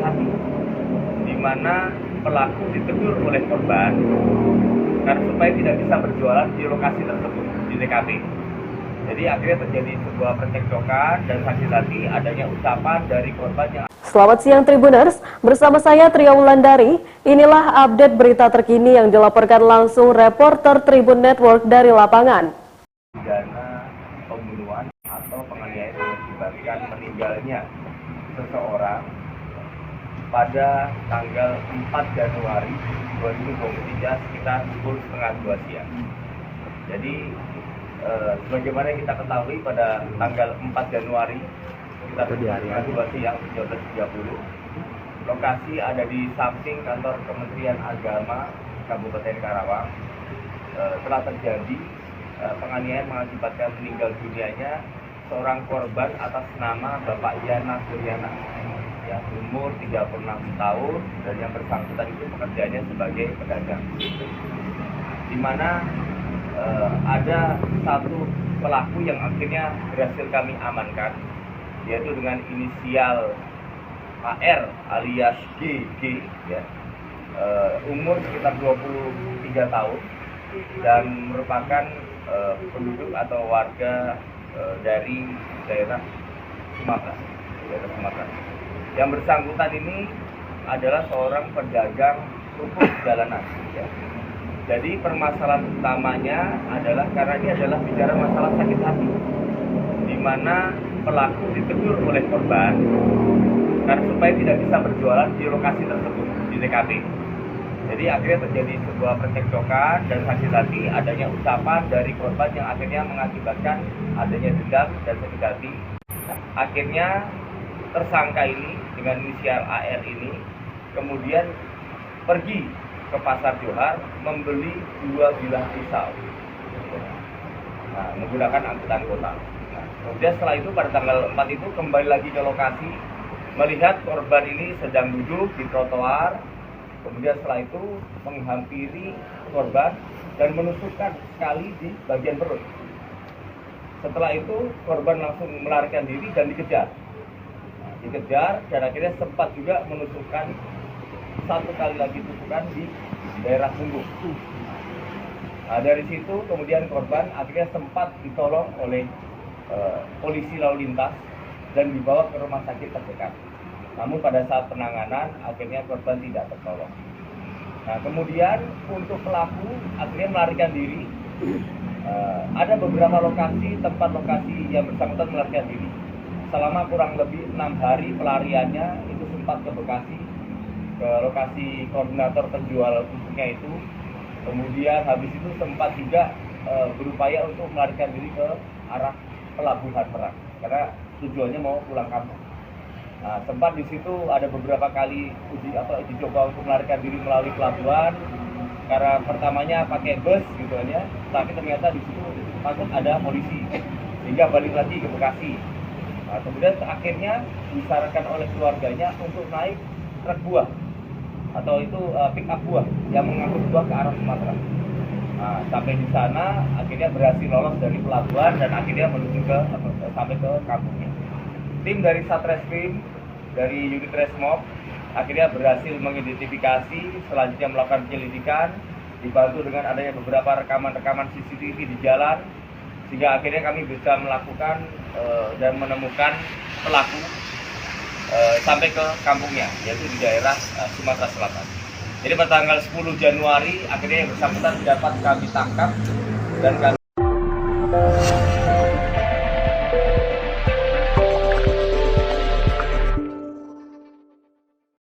hati, di mana pelaku ditegur oleh korban karena supaya tidak bisa berjualan di lokasi tersebut, di TKP. Jadi akhirnya terjadi sebuah percekcokan dan sakit-hati adanya ucapan dari korban yang... Selamat siang Tribuners, bersama saya Tria Wulandari. Inilah update berita terkini yang dilaporkan langsung reporter Tribun Network dari lapangan. Pidana pembunuhan atau penganiayaan mengakibatkan meninggalnya seseorang pada tanggal 4 Januari 2023 sekitar pukul 11:30 siang. Jadi sebagaimana kita ketahui pada tanggal 4 Januari sekitar pukul 11:30 siang 13.30, lokasi ada di samping kantor Kementerian Agama Kabupaten Karawang. Telah terjadi penganiayaan mengakibatkan meninggal dunianya seorang korban atas nama Bapak Yana Suryana, yang umur 36 tahun dan yang bersangkutan itu pekerjaannya sebagai pedagang, di mana ada satu pelaku yang akhirnya berhasil kami amankan, yaitu dengan inisial AR alias GG, ya, umur sekitar 23 tahun dan merupakan penduduk atau warga dari daerah Sumatera. Yang bersangkutan ini adalah seorang pedagang kerupuk jalanan, ya. Jadi permasalahan utamanya adalah karena ini adalah bicara masalah sakit hati, di mana pelaku ditegur oleh korban karena supaya tidak bisa berjualan di lokasi tersebut, di TKP. Jadi akhirnya terjadi sebuah percekcokan dan sakit hati adanya ucapan dari korban yang akhirnya mengakibatkan adanya dendam dan sakit hati. Akhirnya tersangka ini dengan inisial AR ini kemudian pergi ke Pasar Johar membeli 2 bilah pisau, menggunakan angkutan kota. Kemudian setelah itu pada tanggal 4 itu kembali lagi ke lokasi, melihat korban ini sedang duduk di trotoar. Kemudian setelah itu menghampiri korban dan menusukkan sekali di bagian perut. Setelah itu korban langsung melarikan diri dan dikejar. Dikejar dan akhirnya sempat juga menusukkan satu kali lagi tusukan di daerah punggung. Dari situ kemudian korban akhirnya sempat ditolong oleh polisi lalu lintas dan dibawa ke rumah sakit terdekat. Namun pada saat penanganan akhirnya korban tidak tertolong. Nah, kemudian untuk pelaku akhirnya melarikan diri. Ada beberapa tempat lokasi yang bersangkutan melarikan diri. Selama kurang lebih 6 hari pelariannya itu sempat ke Bekasi, ke lokasi koordinator penjual tusuknya itu. Kemudian habis itu sempat juga berupaya untuk melarikan diri ke arah Pelabuhan Merak karena tujuannya mau pulang kampung. Nah, sempat di situ ada beberapa kali uji coba untuk melarikan diri melalui pelabuhan, karena pertamanya pakai bus gitu aja, tapi ternyata di situ takut ada polisi sehingga balik lagi ke Bekasi. Nah, kemudian akhirnya disarankan oleh keluarganya untuk naik truk buah atau itu pick up buah yang mengangkut buah ke arah Sumatera. Nah, sampai di sana akhirnya berhasil lolos dari pelabuhan dan akhirnya menuju sampai ke kampungnya. Tim dari Satreskrim dari unit Resmob akhirnya berhasil mengidentifikasi, selanjutnya melakukan penyelidikan dibantu dengan adanya beberapa rekaman CCTV di jalan, sehingga akhirnya kami bisa melakukan dan menemukan pelaku sampai ke kampungnya, yaitu di daerah Sumatera Selatan. Jadi pada tanggal 10 Januari akhirnya yang bersangkutan dapat kami tangkap dan kami